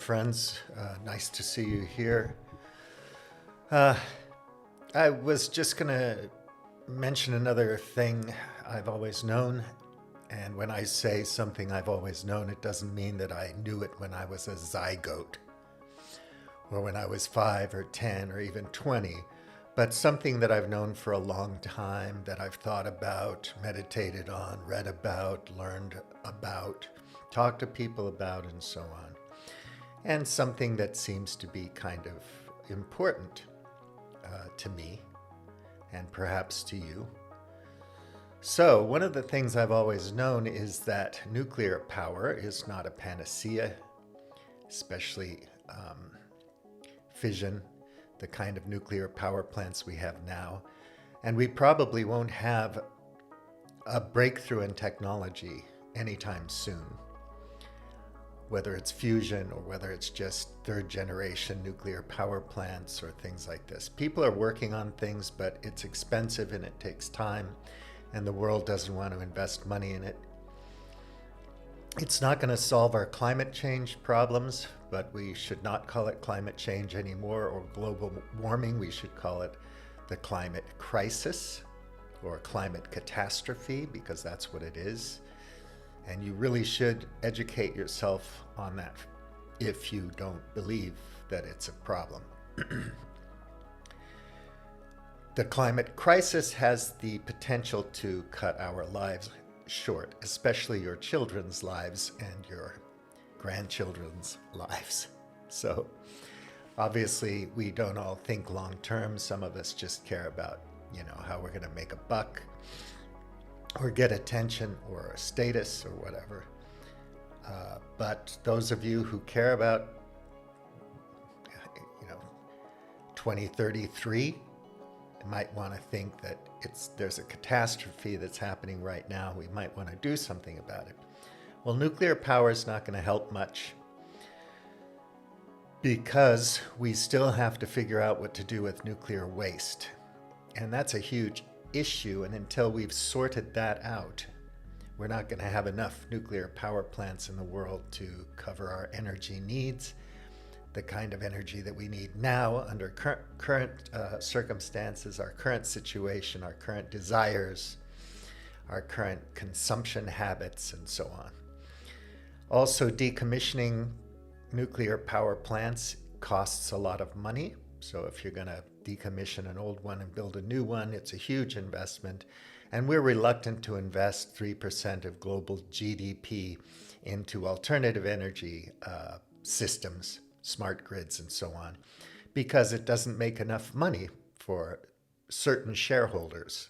friends. Nice to see you here. Uh, I was just going to mention another thing I've always known. And when I say something I've always known, it doesn't mean that I knew it when I was a zygote or when I was 5 or 10 or even 20, but something that I've known for a long time, that I've thought about, meditated on, read about, learned about, talked to people about, and so on. And something that seems to be kind of important to me and perhaps to you. So, one of the things I've always known is that nuclear power is not a panacea, especially fission, the kind of nuclear power plants we have now. And we probably won't have a breakthrough in technology anytime soon, whether it's fusion or whether it's just third generation nuclear power plants or things like this. People are working on things, but it's expensive and it takes time, and the world doesn't want to invest money in it. It's not going to solve our climate change problems, but we should not call it climate change anymore or global warming. We should call it the climate crisis or climate catastrophe, because that's what it is. And you really should educate yourself on that if you don't believe that it's a problem. The climate crisis has the potential to cut our lives short, especially your children's lives and your grandchildren's lives. So obviously we don't all think long term. Some of us just care about, how we're going to make a buck or get attention or a status or whatever. But those of you who care about 2033 might want to think that there's a catastrophe that's happening right now. We might want to do something about it. Well, nuclear power is not going to help much, because we still have to figure out what to do with nuclear waste. And that's a huge issue. And until we've sorted that out, we're not going to have enough nuclear power plants in the world to cover our energy needs, the kind of energy that we need now under current circumstances, our current situation, our current desires, our current consumption habits, and so on. Also, decommissioning nuclear power plants costs a lot of money. So if you're going to decommission an old one and build a new one, it's a huge investment. And we're reluctant to invest 3% of global GDP into alternative energy systems, smart grids, and so on, because it doesn't make enough money for certain shareholders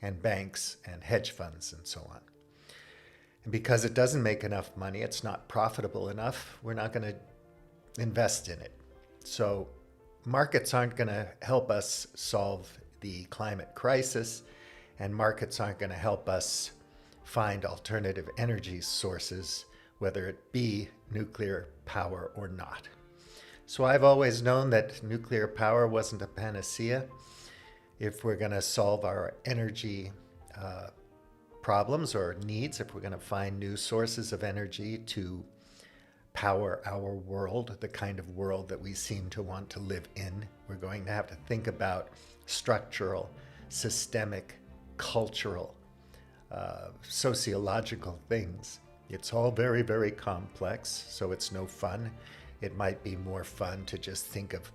and banks and hedge funds and so on. And because it doesn't make enough money, it's not profitable enough, we're not going to invest in it. So markets aren't going to help us solve the climate crisis, and markets aren't going to help us find alternative energy sources, whether it be nuclear power or not. So I've always known that nuclear power wasn't a panacea. If we're going to solve our energy problems or needs, if we're going to find new sources of energy to power our world, the kind of world that we seem to want to live in, we're going to have to think about structural, systemic, cultural, sociological things. It's all very, very complex, so it's no fun. It might be more fun to just think of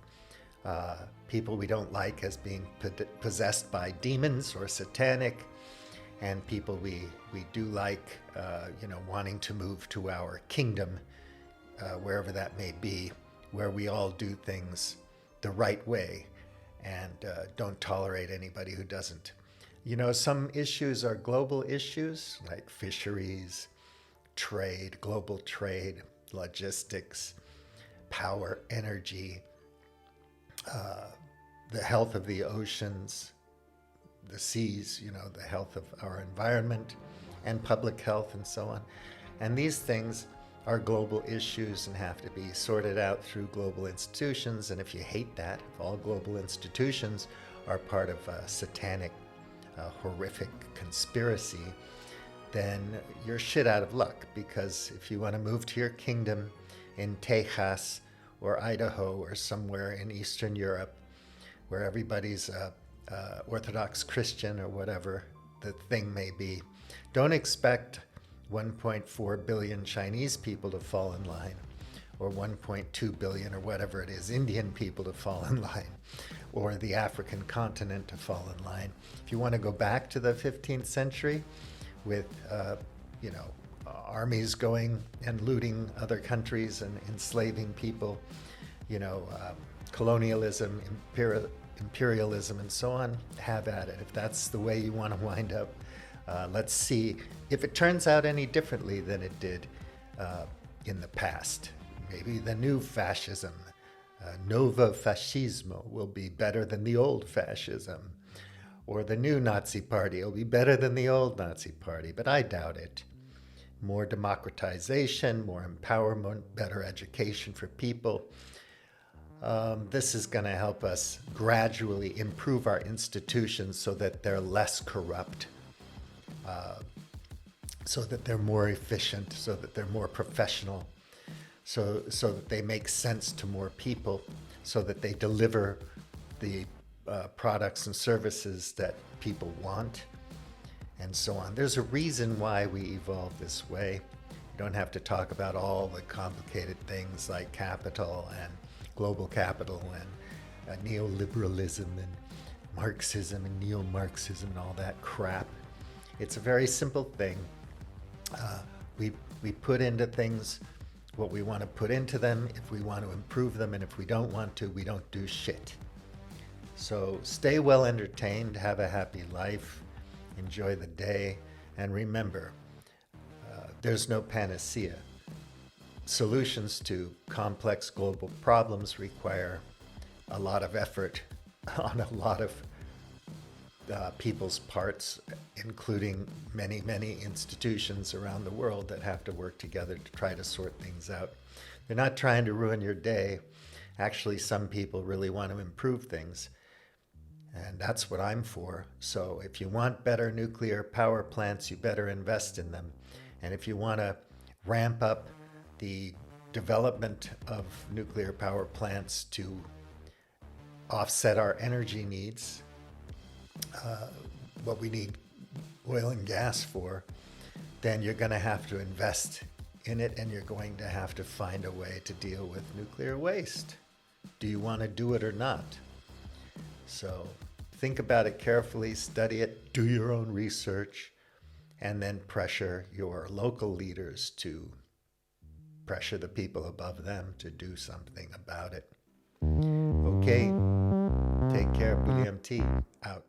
people we don't like as being possessed by demons or satanic, and people we do like, wanting to move to our kingdom, wherever that may be, where we all do things the right way and don't tolerate anybody who doesn't. Some issues are global issues, like fisheries, trade, global trade, logistics, power, energy, the health of the oceans, the seas, the health of our environment and public health and so on. And these things are global issues and have to be sorted out through global institutions. And if you hate that, if all global institutions are part of a satanic, horrific conspiracy, then you're shit out of luck, because if you want to move to your kingdom in Texas or Idaho or somewhere in Eastern Europe where everybody's Orthodox Christian or whatever the thing may be. Don't expect 1.4 billion Chinese people to fall in line, or 1.2 billion or whatever it is, Indian people to fall in line, or the African continent to fall in line. If you want to go back to the 15th century with, armies going and looting other countries and enslaving people, colonialism, imperialism, and so on, have at it. If that's the way you want to wind up, let's see if it turns out any differently than it did in the past. Maybe the new fascism, Nova Fascismo, will be better than the old fascism. Or the new Nazi party will be better than the old Nazi party, but I doubt it. More democratization, more empowerment, better education for people. This is going to help us gradually improve our institutions so that they're less corrupt, so that they're more efficient, so that they're more professional, so that they make sense to more people, so that they deliver the products and services that people want, and so on. There's a reason why we evolved this way. You don't have to talk about all the complicated things like capital and global capital and neoliberalism and Marxism and neo-Marxism and all that crap. It's a very simple thing. We put into things what we want to put into them if we want to improve them, and if we don't want to, we don't do shit. So stay well entertained, have a happy life, enjoy the day, and remember, there's no panacea. Solutions to complex global problems require a lot of effort on a lot of people's parts, including many, many institutions around the world that have to work together to try to sort things out. They're not trying to ruin your day. Actually, some people really want to improve things, and that's what I'm for. So if you want better nuclear power plants, you better invest in them. And if you want to ramp up the development of nuclear power plants to offset our energy needs, what we need oil and gas for, then you're going to have to invest in it, and you're going to have to find a way to deal with nuclear waste. Do you want to do it or not? So think about it carefully, study it, do your own research, and then pressure your local leaders to pressure the people above them to do something about it. Okay, take care. William T. out.